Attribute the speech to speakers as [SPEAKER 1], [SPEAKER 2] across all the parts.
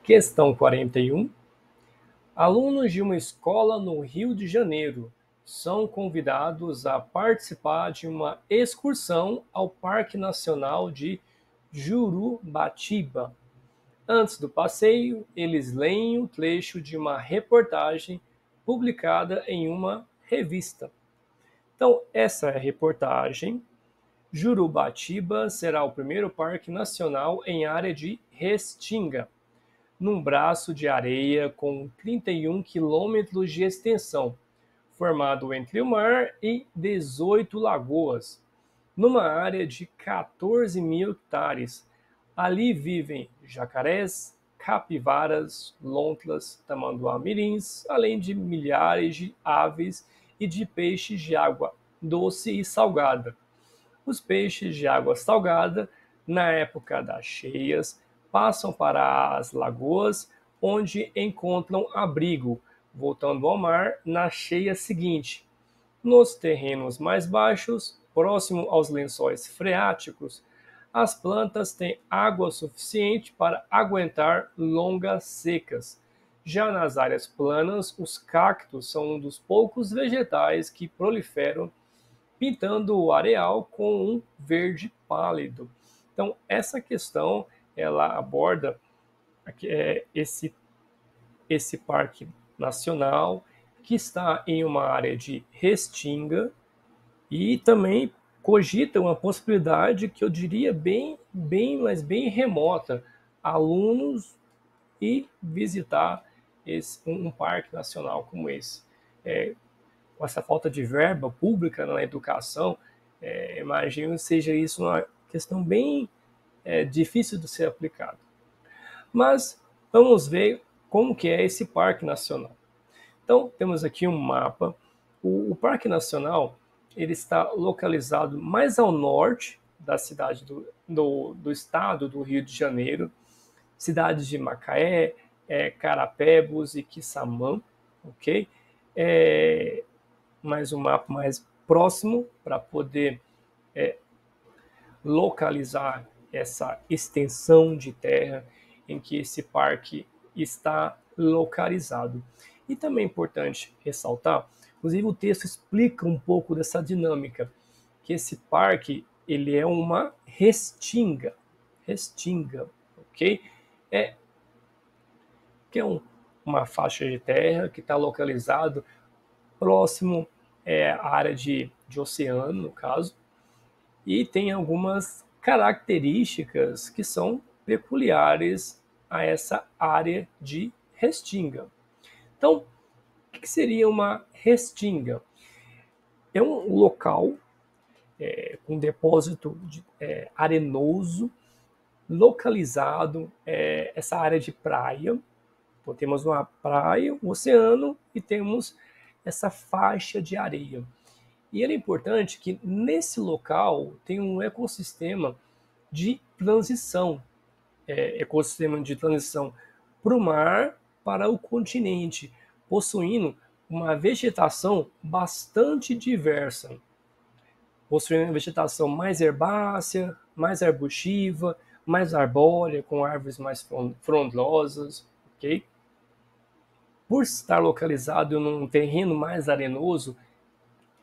[SPEAKER 1] Questão 41. Alunos de uma escola no Rio de Janeiro são convidados a participar de uma excursão ao Parque Nacional de Jurubatiba. Antes do passeio, eles leem um trecho de uma reportagem publicada em uma revista. Então, essa é a reportagem. Jurubatiba será o primeiro parque nacional em área de restinga, num braço de areia com 31 quilômetros de extensão, formado entre o mar e 18 lagoas, numa área de 14 mil hectares. Ali vivem jacarés, capivaras, lontras, tamanduá-mirins, além de milhares de aves e de peixes de água doce e salgada. Os peixes de água salgada, na época das cheias, passam para as lagoas, onde encontram abrigo, voltando ao mar na cheia seguinte. Nos terrenos mais baixos, próximo aos lençóis freáticos, as plantas têm água suficiente para aguentar longas secas. Já nas áreas planas, os cactos são um dos poucos vegetais que proliferam, pintando o areal com um verde pálido. Então, essa questão ela aborda esse parque nacional que está em uma área de restinga e também cogita uma possibilidade que eu diria mas bem remota, alunos e visitar um parque nacional como esse. Com essa falta de verba pública na educação, imagino que seja isso uma questão bem difícil de ser aplicada. Mas vamos ver como que é esse Parque Nacional. Então, temos aqui um mapa. O Parque Nacional ele está localizado mais ao norte da cidade do estado do Rio de Janeiro, cidades de Macaé, Carapebus e Quissamã, ok? Mais um mapa mais próximo para poder localizar essa extensão de terra em que esse parque está localizado. E também é importante ressaltar, inclusive o texto explica um pouco dessa dinâmica, que esse parque ele é uma restinga, ok? Que é uma faixa de terra que está localizado próximo à área de oceano, no caso, e tem algumas características que são peculiares a essa área de restinga. Então, o que seria uma restinga? É um local com depósito arenoso, localizado, essa área de praia. Então, temos uma praia, um oceano e temos essa faixa de areia. E é importante que nesse local tem um ecossistema de transição, para o mar, para o continente, possuindo uma vegetação bastante diversa, possuindo uma vegetação mais herbácea, mais arbustiva, mais arbórea, com árvores mais frondosas, ok? Por estar localizado num terreno mais arenoso,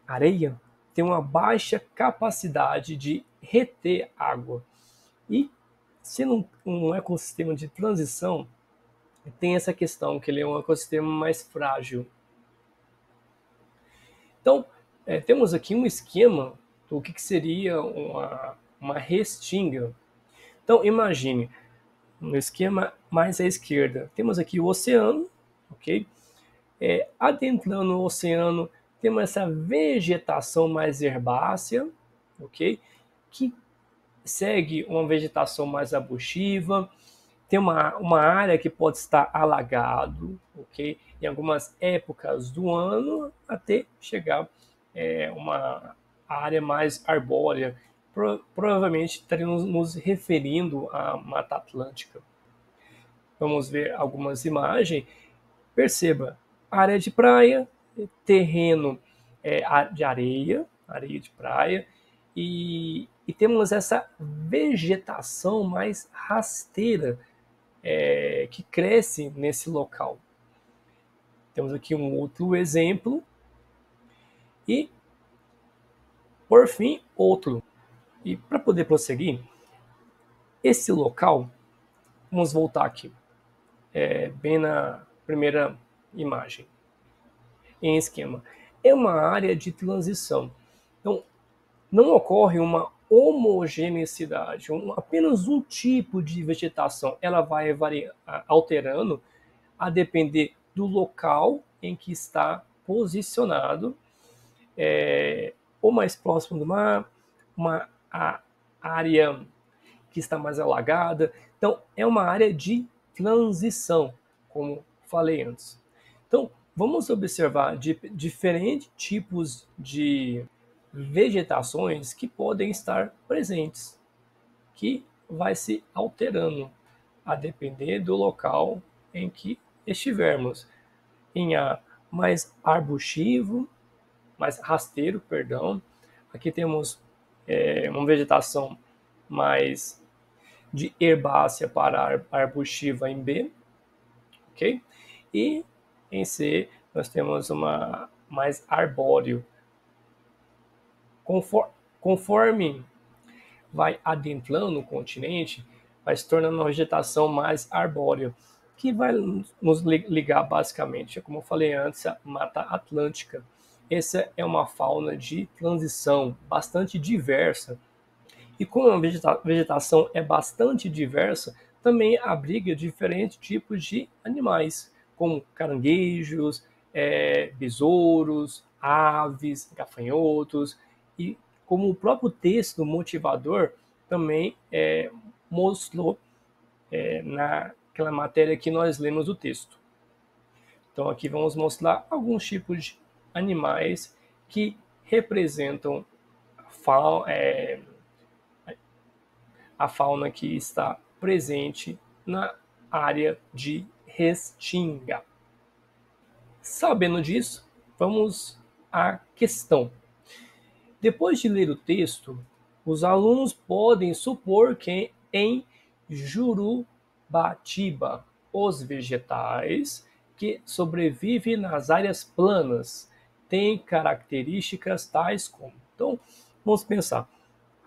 [SPEAKER 1] areia tem uma baixa capacidade de reter água. E, sendo um ecossistema de transição, tem essa questão que ele é um ecossistema mais frágil. Então, temos aqui um esquema do que seria uma restinga. Então, imagine, no esquema mais à esquerda, temos aqui o oceano, ok? Adentrando o oceano, temos essa vegetação mais herbácea, ok? Que segue uma vegetação mais arbustiva, tem uma área que pode estar alagado, ok? Em algumas épocas do ano, até chegar uma área mais arbórea. Provavelmente estaremos nos referindo à Mata Atlântica. Vamos ver algumas imagens. Perceba, área de praia, terreno de areia de praia, e temos essa vegetação mais rasteira, que cresce nesse local. Temos aqui um outro exemplo e, por fim, outro. E para poder prosseguir, esse local, vamos voltar aqui, bem na primeira imagem, em esquema, é uma área de transição. Então, não ocorre uma homogeneicidade, apenas um tipo de vegetação. Ela vai alterando a depender do local em que está posicionado, ou mais próximo do mar, uma área que está mais alagada. Então, é uma área de transição, como falei antes. Então, vamos observar diferentes tipos de vegetações que podem estar presentes, que vai se alterando a depender do local em que estivermos. Em A, mais arbustivo, mais rasteiro, perdão. Aqui temos uma vegetação mais de herbácea para arbustiva em B, ok? E em C nós temos uma mais arbóreo. Conforme vai adentrando o continente, vai se tornando uma vegetação mais arbórea, que vai nos ligar basicamente, como eu falei antes, a Mata Atlântica. Essa é uma fauna de transição bastante diversa. E como a vegetação é bastante diversa, também abriga diferentes tipos de animais, como caranguejos, besouros, aves, gafanhotos, e como o próprio texto motivador também mostrou naquela matéria que nós lemos o texto. Então aqui vamos mostrar alguns tipos de animais que representam a fauna que está presente na área de Restinga. Sabendo disso, vamos à questão. Depois de ler o texto, os alunos podem supor que em Jurubatiba, os vegetais que sobrevivem nas áreas planas têm características tais como. Então, vamos pensar.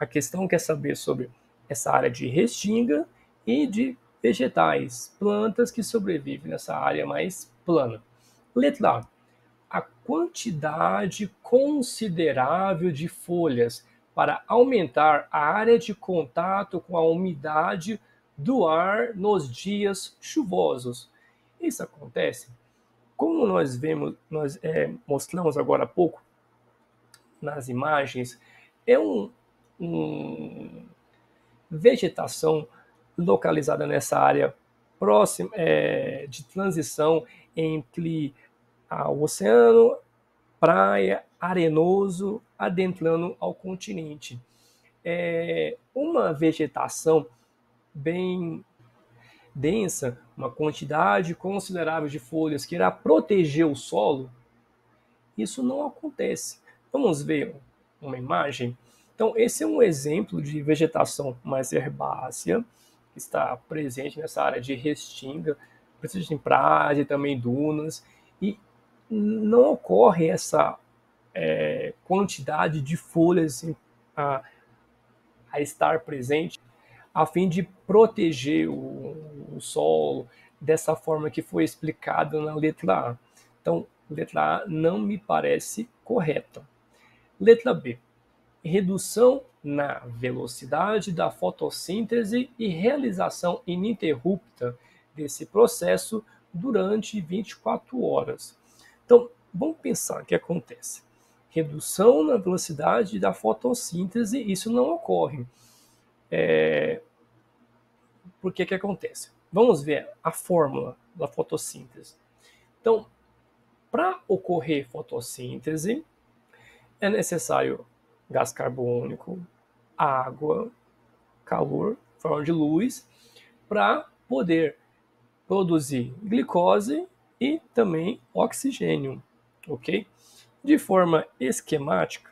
[SPEAKER 1] A questão quer saber sobre essa área de restinga e de vegetais, plantas que sobrevivem nessa área mais plana. Letra A, a quantidade considerável de folhas para aumentar a área de contato com a umidade do ar nos dias chuvosos. Isso acontece, como nós mostramos agora há pouco nas imagens, é um vegetação localizada nessa área próxima de transição entre o oceano, praia, arenoso, adentrando ao continente. É uma vegetação bem densa, uma quantidade considerável de folhas que irá proteger o solo, isso não acontece. Vamos ver uma imagem? Então, esse é um exemplo de vegetação mais herbácea, que está presente nessa área de restinga, presente em praias e também dunas, e não ocorre essa quantidade de folhas assim, a estar presente, a fim de proteger o solo dessa forma que foi explicada na letra A. Então, letra A não me parece correta. Letra B, redução na velocidade da fotossíntese e realização ininterrupta desse processo durante 24 horas. Então, vamos pensar o que acontece. Redução na velocidade da fotossíntese, isso não ocorre. Por que acontece? Vamos ver a fórmula da fotossíntese. Então, para ocorrer fotossíntese, é necessário gás carbônico, água, calor, forma de luz, para poder produzir glicose e também oxigênio, ok? De forma esquemática,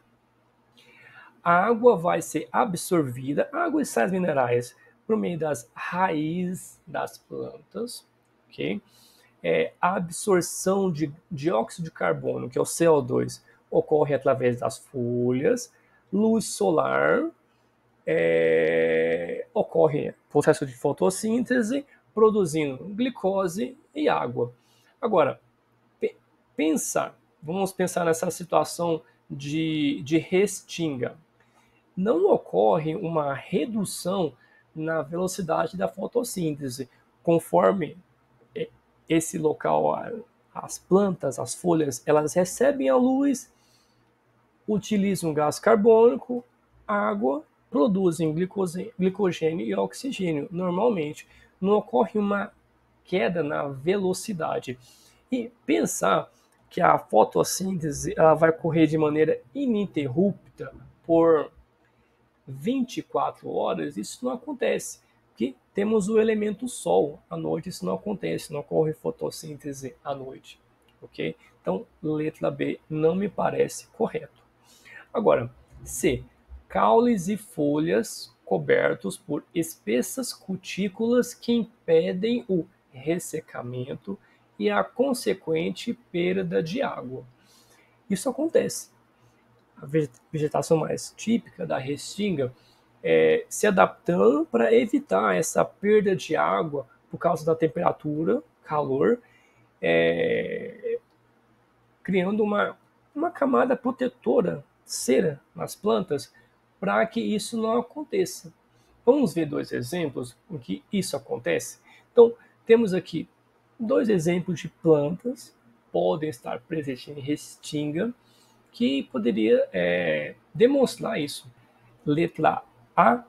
[SPEAKER 1] a água vai ser absorvida, água e sais minerais, por meio das raízes das plantas, ok? A absorção de dióxido de carbono, que é o CO2, ocorre através das folhas, luz solar, ocorre processo de fotossíntese, produzindo glicose e água. Agora, vamos pensar nessa situação de restinga. Não ocorre uma redução na velocidade da fotossíntese, conforme esse local, as plantas, as folhas, elas recebem a luz, utilizam gás carbônico, água, produzem glicogênio e oxigênio. Normalmente, não ocorre uma queda na velocidade. E pensar que a fotossíntese ela vai ocorrer de maneira ininterrupta por 24 horas, isso não acontece. Porque temos o elemento Sol. À noite isso não acontece, não ocorre fotossíntese à noite. Ok? Então, letra B não me parece correto. Agora, C. Caules e folhas cobertos por espessas cutículas que impedem o ressecamento e a consequente perda de água. Isso acontece. A vegetação mais típica da restinga se adaptando para evitar essa perda de água por causa da temperatura, calor, criando uma camada protetora, cera, nas plantas, para que isso não aconteça. Vamos ver dois exemplos em que isso acontece? Então, temos aqui dois exemplos de plantas que podem estar presentes em restinga, que poderia demonstrar isso. Letra A,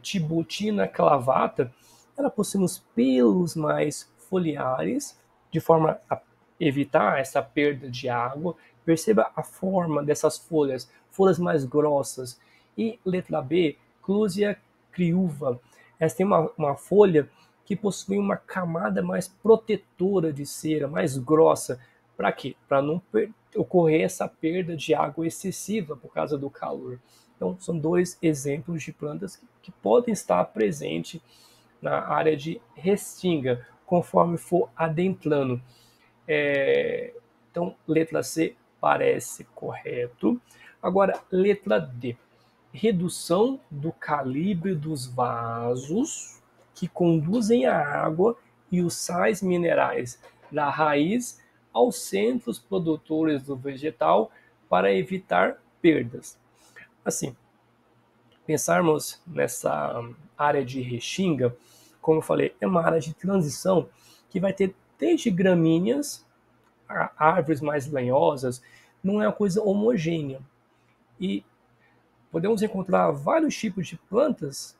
[SPEAKER 1] Tibutina clavata, ela possui uns pelos mais foliares, de forma a evitar essa perda de água. Perceba a forma dessas folhas, folhas mais grossas. E letra B, Clusia criuva. Essa tem uma folha que possui uma camada mais protetora de cera, mais grossa. Para quê? Para não ocorrer essa perda de água excessiva por causa do calor. Então, são dois exemplos de plantas que podem estar presentes na área de restinga, conforme for adentrando. Então, letra C parece correto. Agora, letra D. Redução do calibre dos vasos que conduzem a água e os sais minerais da raiz aos centros produtores do vegetal para evitar perdas. Assim, pensarmos nessa área de restinga, como eu falei, é uma área de transição que vai ter desde gramíneas, árvores mais lenhosas, não é uma coisa homogênea. E podemos encontrar vários tipos de plantas,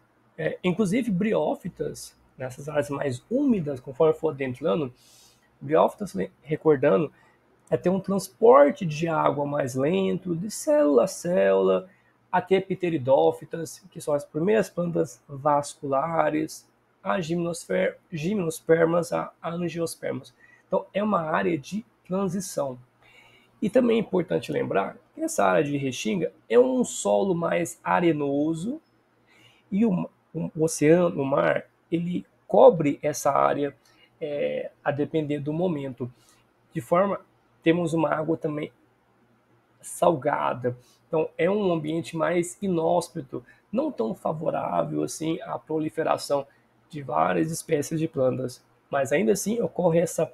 [SPEAKER 1] inclusive briófitas, nessas áreas mais úmidas, conforme for adentrando. Briófitas, recordando, ter um transporte de água mais lento, de célula a célula, até pteridófitas, que são as primeiras plantas vasculares, as gimnospermas, a angiospermas. Então, é uma área de transição. E também é importante lembrar que essa área de restinga é um solo mais arenoso e o oceano, o mar, ele cobre essa área a depender do momento. De forma, temos uma água também salgada. Então, é um ambiente mais inóspito, não tão favorável assim à proliferação de várias espécies de plantas. Mas ainda assim ocorre essa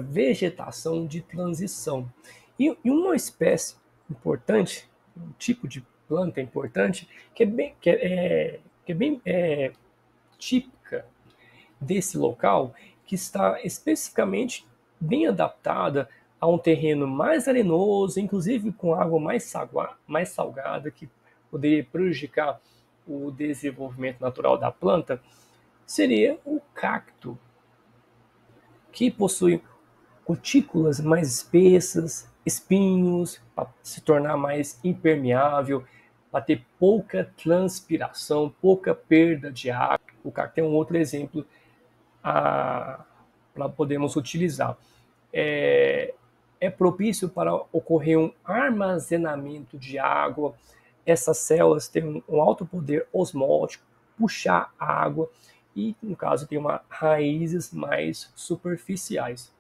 [SPEAKER 1] vegetação de transição. E uma espécie importante, um tipo de planta importante, que é bem típica desse local, que está especificamente bem adaptada a um terreno mais arenoso, inclusive com água mais salgada, que poderia prejudicar o desenvolvimento natural da planta, seria o cacto, que possui cutículas mais espessas, espinhos, para se tornar mais impermeável, para ter pouca transpiração, pouca perda de água. O cacto é um outro exemplo para podermos utilizar. É propício para ocorrer um armazenamento de água, essas células têm um alto poder osmótico, puxar água e, no caso, tem raízes mais superficiais.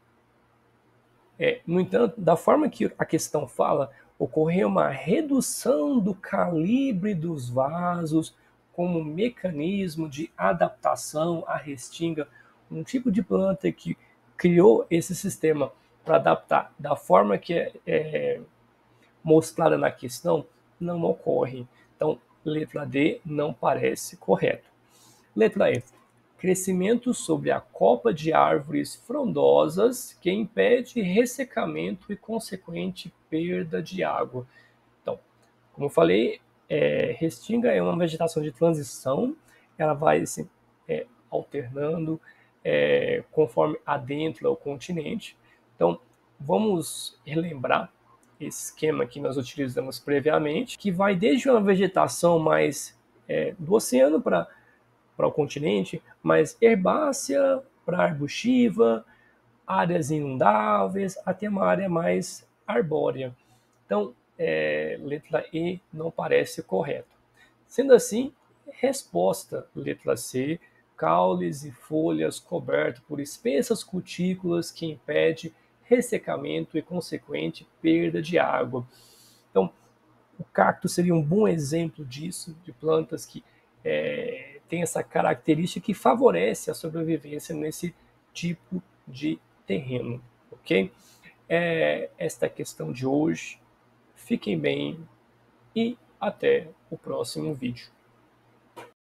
[SPEAKER 1] No entanto, da forma que a questão fala, ocorreu uma redução do calibre dos vasos como mecanismo de adaptação à restinga, um tipo de planta que criou esse sistema para adaptar da forma que é mostrada na questão, não ocorre. Então, letra D não parece correto. Letra E. Crescimento sobre a copa de árvores frondosas que impede ressecamento e consequente perda de água. Então, como eu falei, restinga é uma vegetação de transição, ela vai assim, alternando conforme adentra o continente. Então, vamos relembrar esse esquema que nós utilizamos previamente, que vai desde uma vegetação mais do oceano para o continente, mais herbácea para arbustiva, áreas inundáveis, até uma área mais arbórea. Então, letra E não parece correto. Sendo assim, resposta, letra C, caules e folhas cobertos por espessas cutículas que impede ressecamento e consequente perda de água. Então, o cacto seria um bom exemplo disso, de plantas que têm essa característica que favorece a sobrevivência nesse tipo de terreno, ok? Esta é a questão de hoje. Fiquem bem e até o próximo vídeo.